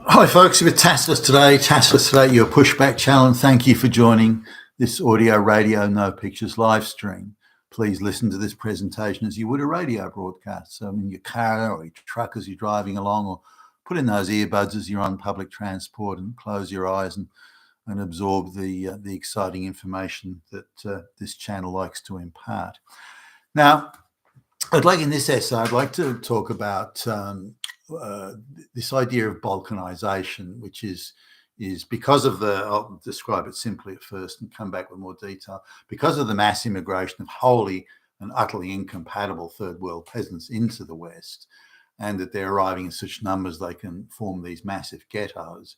Hi folks, with Tassless today, your pushback challenge. Thank you for joining this audio, radio, no pictures live stream. Please listen to this presentation as you would a radio broadcast. So in your car or your truck as you're driving along, or put in those earbuds as you're on public transport and close your eyes and absorb the exciting information that this channel likes to impart. Now, in this essay, I'd like to talk about this idea of balkanization, which is because of I'll describe it simply at first and come back with more detail, because of the mass immigration of wholly and utterly incompatible third world peasants into the West, and that they're arriving in such numbers they can form these massive ghettos.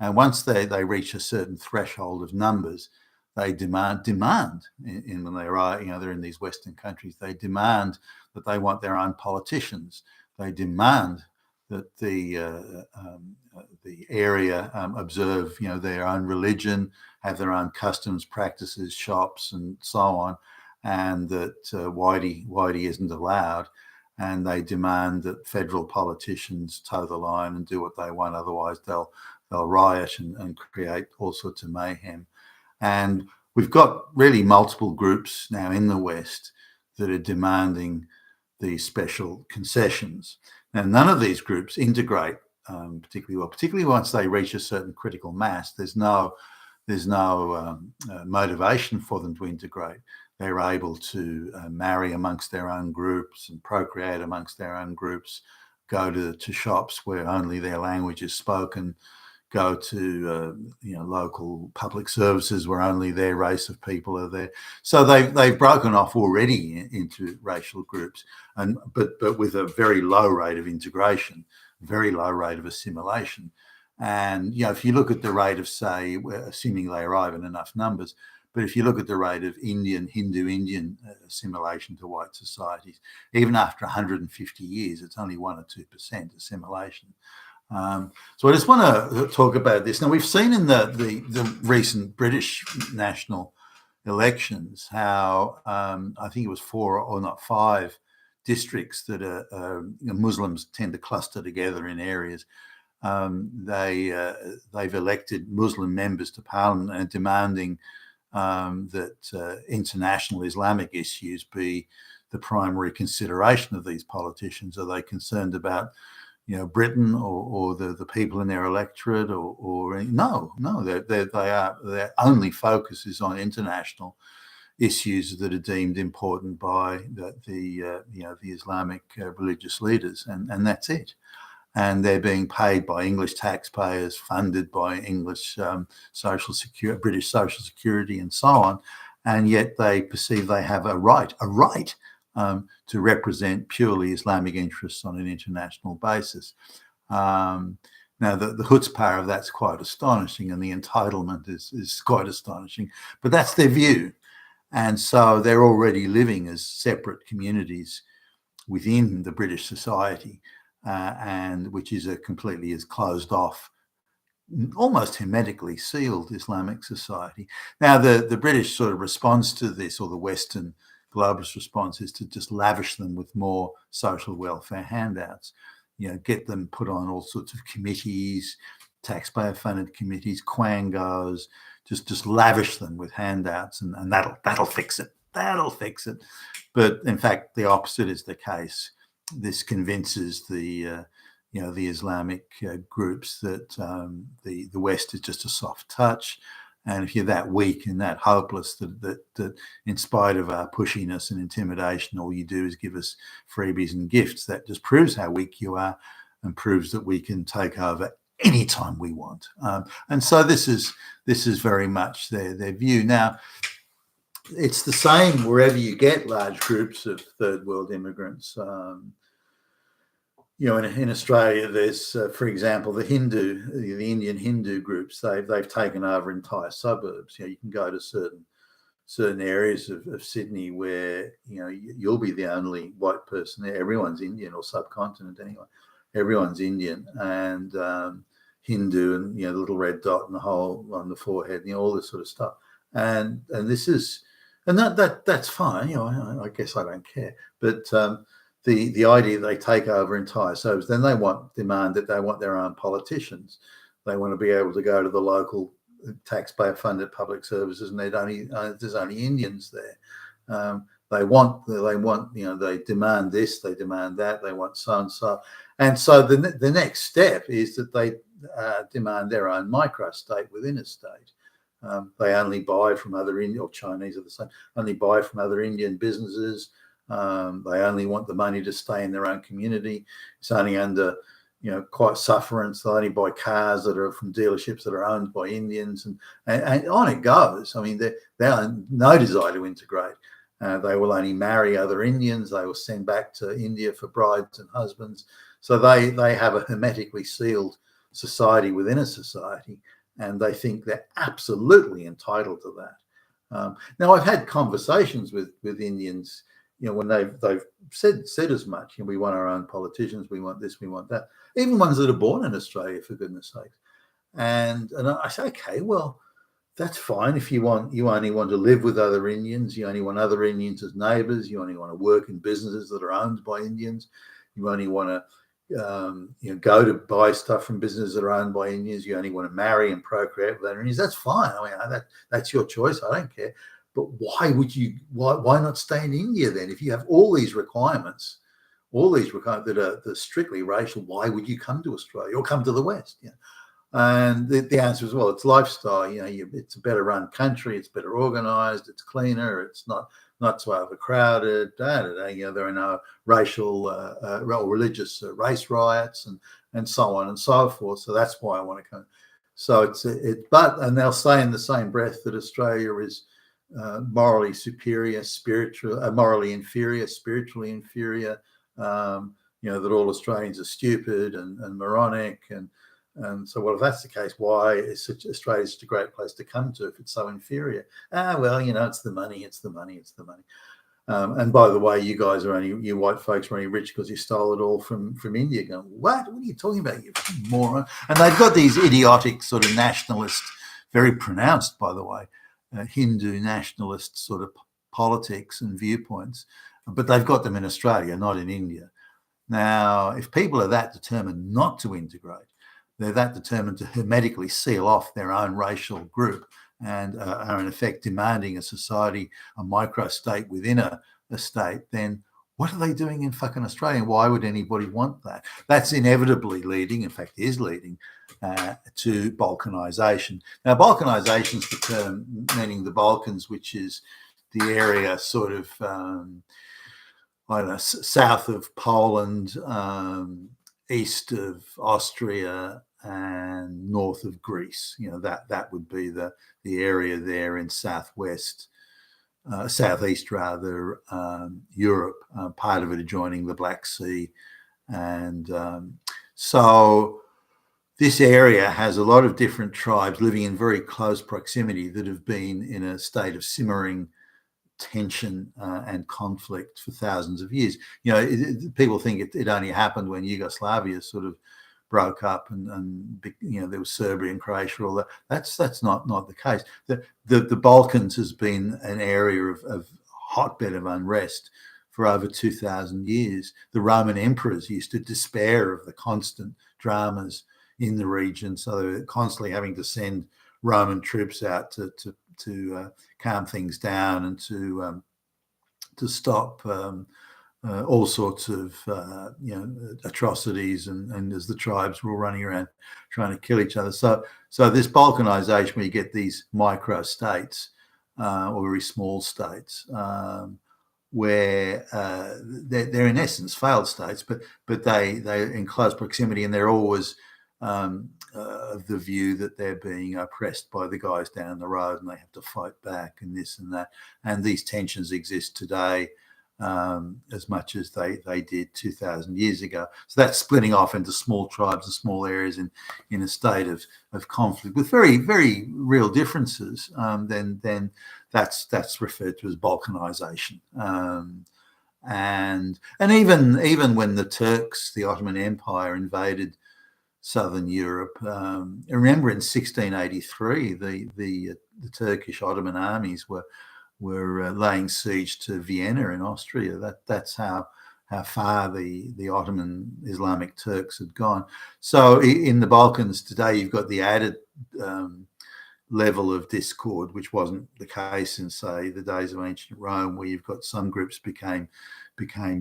And once they reach a certain threshold of numbers, they demand when they arrive, they're in these Western countries, they demand that they want their own politicians. They demand that the area observe, their own religion, have their own customs, practices, shops, and so on, and that whitey isn't allowed. And they demand that federal politicians toe the line and do what they want. Otherwise, they'll riot and create all sorts of mayhem. And we've got really multiple groups now in the West that are demanding these special concessions. Now, none of these groups integrate particularly well, particularly once they reach a certain critical mass. There's no motivation for them to integrate. They're able to marry amongst their own groups and procreate amongst their own groups, go to shops where only their language is spoken, go to local public services where only their race of people are there. So they've broken off already into racial groups, but with a very low rate of integration, very low rate of assimilation. And if you look at the rate of, say, assuming they arrive in enough numbers, but if you look at the rate of Hindu-Indian assimilation to white societies, even after 150 years, it's only 1 or 2% assimilation. So I just want to talk about this. Now, we've seen in the recent British national elections how I think it was 4 or not 5 districts that Muslims tend to cluster together in areas. They've elected Muslim members to parliament and demanding that international Islamic issues be the primary consideration of these politicians. Are they concerned about Britain or the people in their electorate, or no, their only focus is on international issues that are deemed important by the Islamic religious leaders, and that's it. And they're being paid by English taxpayers, funded by English British social security, and so on. And yet they perceive they have a right to represent purely Islamic interests on an international basis. Now, the chutzpah of that's quite astonishing, and the entitlement is quite astonishing, but that's their view. And so they're already living as separate communities within the British society, and which is completely as closed off, almost hermetically sealed Islamic society. Now, the British sort of response to this, or the Western globalist response, is to just lavish them with more social welfare handouts, get them put on all sorts of committees, taxpayer-funded committees, quangos, just lavish them with handouts, and that'll fix it. That'll fix it. But in fact, the opposite is the case. This convinces the Islamic groups that the West is just a soft touch. And if you're that weak and that hopeless that in spite of our pushiness and intimidation, all you do is give us freebies and gifts, that just proves how weak you are and proves that we can take over anytime we want. And so this is very much their view. Now, it's the same wherever you get large groups of third world immigrants. In Australia, there's, for example, the Indian Hindu groups. They've taken over entire suburbs. You can go to certain areas of Sydney where you'll be the only white person there. Everyone's Indian, or subcontinent anyway. Everyone's Indian and Hindu, and the little red dot and the hole on the forehead, all this sort of stuff. And this is, and that's fine. I guess I don't care, but the idea that they take over entire suburbs. Then they demand that they want their own politicians. They want to be able to go to the local taxpayer-funded public services, and there's only Indians there. They demand this, they demand that, they want so and so. And so the next step is that they demand their own microstate within a state. They only buy from other Indian, or Chinese are the same, only buy from other Indian businesses. They only want the money to stay in their own community. It's only under, quite sufferance. They only buy cars that are from dealerships that are owned by Indians, and on it goes. I mean, they have no desire to integrate. They will only marry other Indians. They will send back to India for brides and husbands. So they have a hermetically sealed society within a society, and they think they're absolutely entitled to that. Now, I've had conversations with Indians, when they've said as much. We want our own politicians. We want this. We want that. Even ones that are born in Australia, for goodness sake. And I say, okay, well, that's fine. If you only want to live with other Indians, you only want other Indians as neighbours, you only want to work in businesses that are owned by Indians, you only want to go to buy stuff from businesses that are owned by Indians, you only want to marry and procreate with other Indians. That's fine. I mean, that's your choice. I don't care. But why not stay in India then? If you have all these requirements that are strictly racial, why would you come to Australia or come to the West? And the answer is, well, it's lifestyle. It's a better run country. It's better organised. It's cleaner. It's not so overcrowded. There are no racial or religious race riots and so on and so forth. So that's why I want to come. So and they'll say in the same breath that Australia is morally superior, morally inferior, spiritually inferior. That all Australians are stupid and moronic and so, well, if that's the case, why is Australia such a great place to come to if it's so inferior? Well, it's the money, it's the money, it's the money. And by the way, you white folks are only rich because you stole it all from India. Going, what are you talking about, you moron? And they've got these idiotic sort of nationalist, very pronounced, by the way, Hindu nationalist sort of politics and viewpoints, but they've got them in Australia, not in India. Now, if people are that determined not to integrate, they're that determined to hermetically seal off their own racial group and are in effect demanding a society, a micro-state within a state, then what are they doing in fucking Australia? Why would anybody want that? That's inevitably leading, in fact is leading, to balkanization. Now, balkanization is the term meaning the Balkans, which is the area sort of, south of Poland, east of Austria, and north of Greece. That would be the area there in southeast rather, Europe, part of it adjoining the Black Sea. And so this area has a lot of different tribes living in very close proximity that have been in a state of simmering tension and conflict for thousands of years. People think it only happened when Yugoslavia sort of broke up and there was Serbia and Croatia, all that. That's not the case. The Balkans has been an area of hotbed of unrest for over 2,000 years. The Roman emperors used to despair of the constant dramas in the region, so they were constantly having to send Roman troops out to calm things down and to stop all sorts of atrocities and as the tribes were all running around trying to kill each other. So this balkanization, where you get these micro states or very small states, where they're in essence failed states, but they're in close proximity, and they're always of the view that they're being oppressed by the guys down the road, and they have to fight back and this and that. And these tensions exist today as much as they did 2,000 years ago. So that's splitting off into small tribes and small areas in a state of conflict with very, very real differences. Then that's referred to as balkanization. And even when the Turks, the Ottoman Empire, invaded southern Europe, remember in 1683 the Turkish Ottoman armies were laying siege to Vienna in Austria. That's how far the Ottoman Islamic Turks had gone. So in the Balkans today, you've got the added level of discord, which wasn't the case in, say, the days of ancient Rome, where you've got some groups became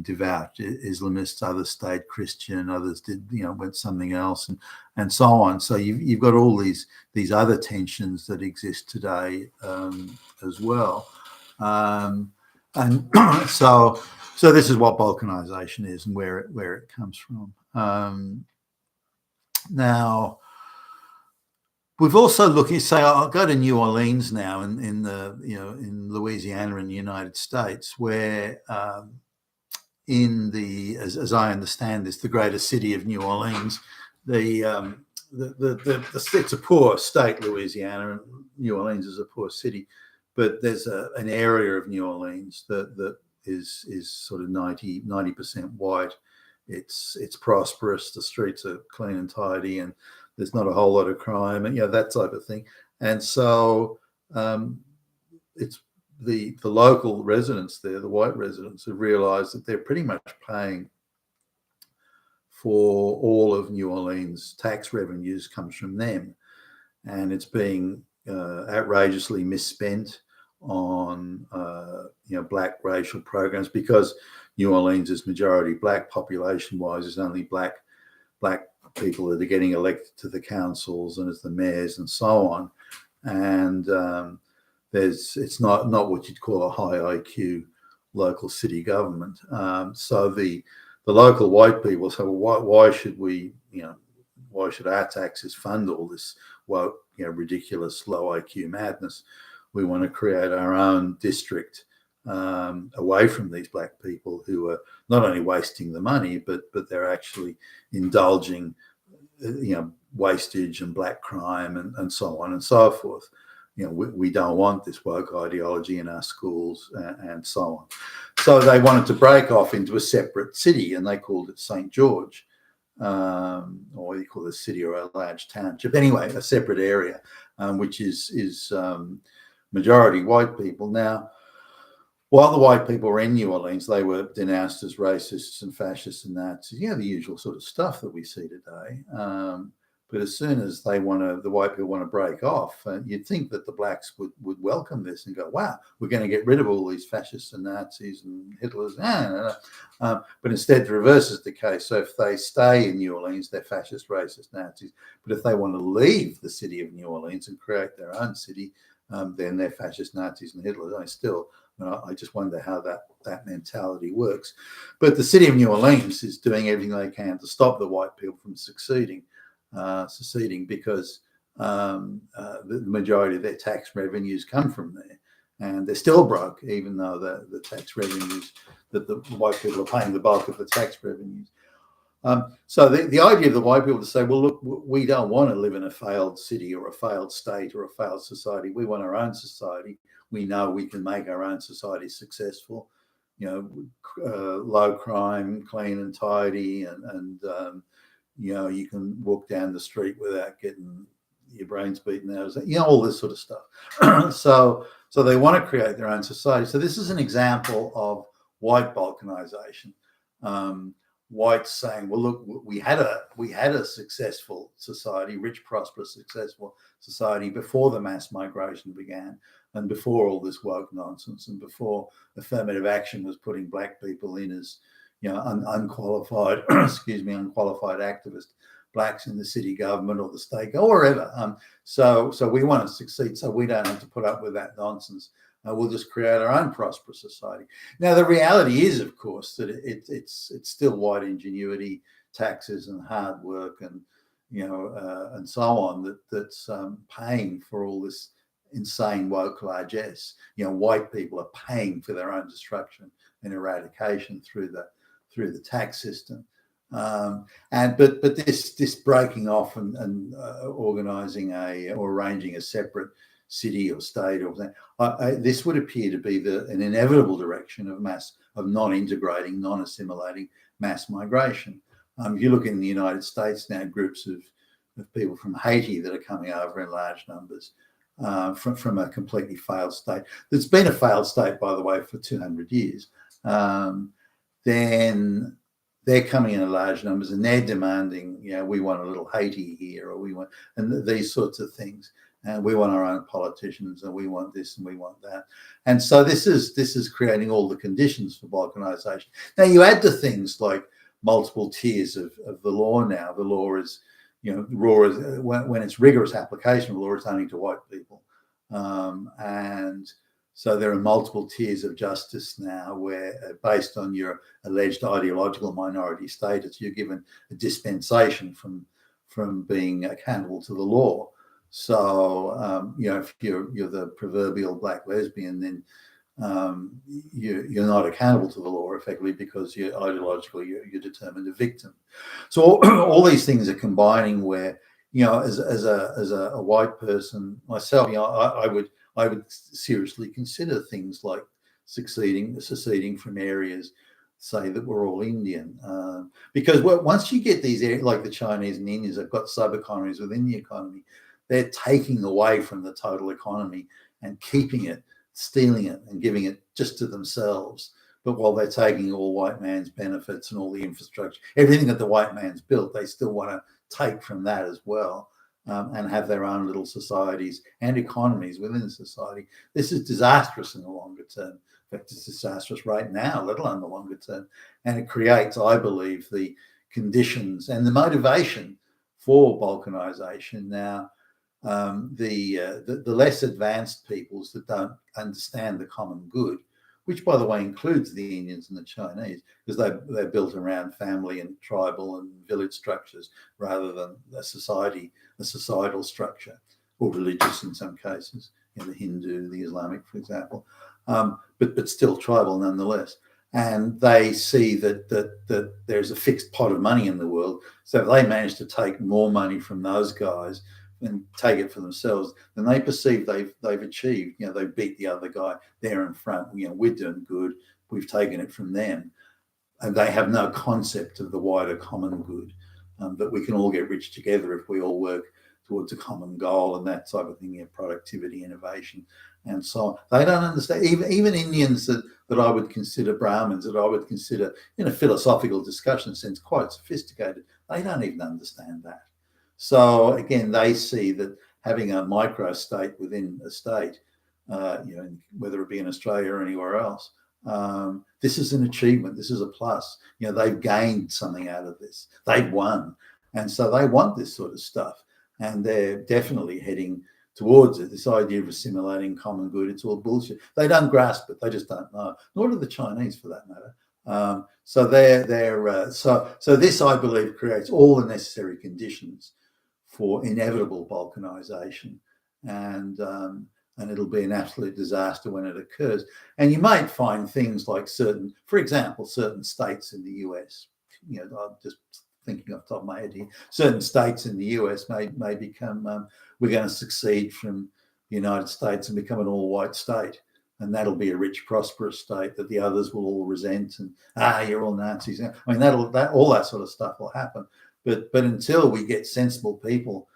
devout Islamists, others stayed Christian, others did, went something else, and so on. So you've got all these other tensions that exist today as well, and so this is what balkanization is and where it comes from. Now, we've also looked. You say, I'll go to New Orleans now, in Louisiana in the United States, where as I understand this, the greater city of New Orleans, it's a poor state, Louisiana, and New Orleans is a poor city, but there's an area of New Orleans that is sort of 90% white. It's prosperous. The streets are clean and tidy, and there's not a whole lot of crime, and that type of thing. And so it's the local residents there, the white residents, have realised that they're pretty much paying for all of New Orleans' tax revenues comes from them, and it's being outrageously misspent on black racial programs, because New Orleans is majority black population-wise. There's only black people that are getting elected to the councils and as the mayors and so on, and it's not what you'd call a high IQ local city government. So the local white people say, well, why should our taxes fund all this ridiculous low IQ madness? We want to create our own district away from these black people who are not only wasting the money, but they're actually indulging wastage and black crime and so on and so forth. We don't want this woke ideology in our schools and so on. So they wanted to break off into a separate city, and they called it St. George, or you call it a city or a large township. Anyway, a separate area, which is majority white people. Now, while the white people were in New Orleans, they were denounced as racists and fascists and Nazis, the usual sort of stuff that we see today. But as soon as the white people want to break off, you'd think that the blacks would welcome this and go, wow, we're going to get rid of all these fascists and Nazis and Hitlers. But instead, the reverse is the case. So if they stay in New Orleans, they're fascist, racist, Nazis. But if they want to leave the city of New Orleans and create their own city, then they're fascist, Nazis and Hitlers. I just wonder how that mentality works. But the city of New Orleans is doing everything they can to stop the white people from seceding, because the majority of their tax revenues come from there, and they're still broke, even though the tax revenues that the white people are paying the bulk of the tax revenues. So the idea of the white people to say, well, look, we don't want to live in a failed city or a failed state or a failed society. We want our own society. We know we can make our own society successful, low crime, clean and tidy, and you can walk down the street without getting your brains beaten out, all this sort of stuff. So they want to create their own society. So this is an example of white balkanization. Whites saying, well, look, we had a successful society, rich, prosperous, successful society before the mass migration began, and before all this woke nonsense, and before affirmative action was putting black people in as unqualified unqualified activist blacks in the city government or the state or wherever. So we want to succeed, so we don't have to put up with that nonsense. We'll just create our own prosperous society. Now, the reality is, of course, that it's still white ingenuity, taxes, and hard work, and and so on that's paying for all this insane woke largesse. White people are paying for their own destruction and eradication through the tax system. But this breaking off and organising or arranging a separate city or state or something, this would appear to be an inevitable direction of non-integrating, non-assimilating mass migration. If you look in the United States now, groups of people from Haiti that are coming over in large numbers from a completely failed state. That's been a failed state, by the way, for 200 years. then they're coming in large numbers and they're demanding, we want a little Haiti here, or we want, and these sorts of things. And we want our own politicians, and we want this and we want that. And so this is creating all the conditions for balkanization. Now you add to things like multiple tiers of the law now. The law is, when it's rigorous application of law, it's only to white people. And so there are multiple tiers of justice now where, based on your alleged ideological minority status, you're given a dispensation from being accountable to the law. So, if you're the proverbial black lesbian, then you're not accountable to the law effectively, because you're ideologically you're determined a victim. So all these things are combining where, as a white person myself, I would seriously consider things like seceding from areas, say that we're all Indian, because once you get these areas like the Chinese and Indians, they've got sub-economies within the economy. They're taking away from the total economy and keeping it, stealing it and giving it just to themselves. But while they're taking all white man's benefits and all the infrastructure, everything that the white man's built, they still want to take from that as well, and have their own little societies and economies within society. This is disastrous in the longer term. In fact, it's disastrous right now, let alone the longer term. And it creates, I believe, the conditions and the motivation for balkanization. Now, the less advanced peoples that don't understand the common good, which, by the way, includes the Indians and the Chinese, because they're built around family and tribal and village structures rather than a societal structure, or religious in some cases, the Hindu, the Islamic, for example, but still tribal nonetheless. And they see that there's a fixed pot of money in the world. So if they manage to take more money from those guys and take it for themselves, then they perceive they've achieved, they've beat the other guy, they're in front, we're doing good, we've taken it from them. And they have no concept of the wider common good, that we can all get rich together if we all work towards a common goal and that type of thing, productivity, innovation, and so on. They don't understand. Even Indians that I would consider Brahmins, that I would consider in a philosophical discussion sense quite sophisticated, they don't even understand that. So again, they see that having a micro-state within a state, whether it be in Australia or anywhere else, this is an achievement. This is a plus. They've gained something out of this. They've won. And so they want this sort of stuff. And they're definitely heading towards it. This idea of assimilating common good, it's all bullshit. They don't grasp it. They just don't know. Nor do the Chinese, for that matter. So this, I believe, creates all the necessary conditions for inevitable balkanization, and it'll be an absolute disaster when it occurs. And you might find things like for example, certain states in the US, I'm just thinking off the top of my head here, certain states in the US may become, we're going to succeed from the United States and become an all-white state. And that'll be a rich, prosperous state that the others will all resent, and you're all Nazis. I mean, all that sort of stuff will happen. But until we get sensible people,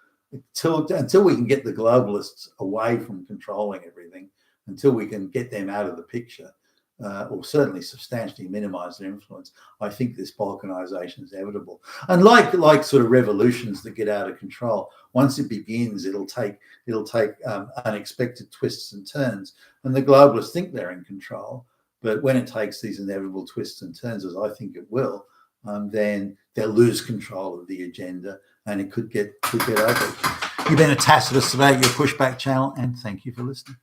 until we can get the globalists away from controlling everything, until we can get them out of the picture, or certainly substantially minimize their influence, I think this balkanization is inevitable. And like sort of revolutions that get out of control, once it begins, it'll take unexpected twists and turns. And the globalists think they're in control, but when it takes these inevitable twists and turns, as I think it will, then they'll lose control of the agenda, and it could get ugly. You've been a Tacitus about your Pushback channel, and thank you for listening.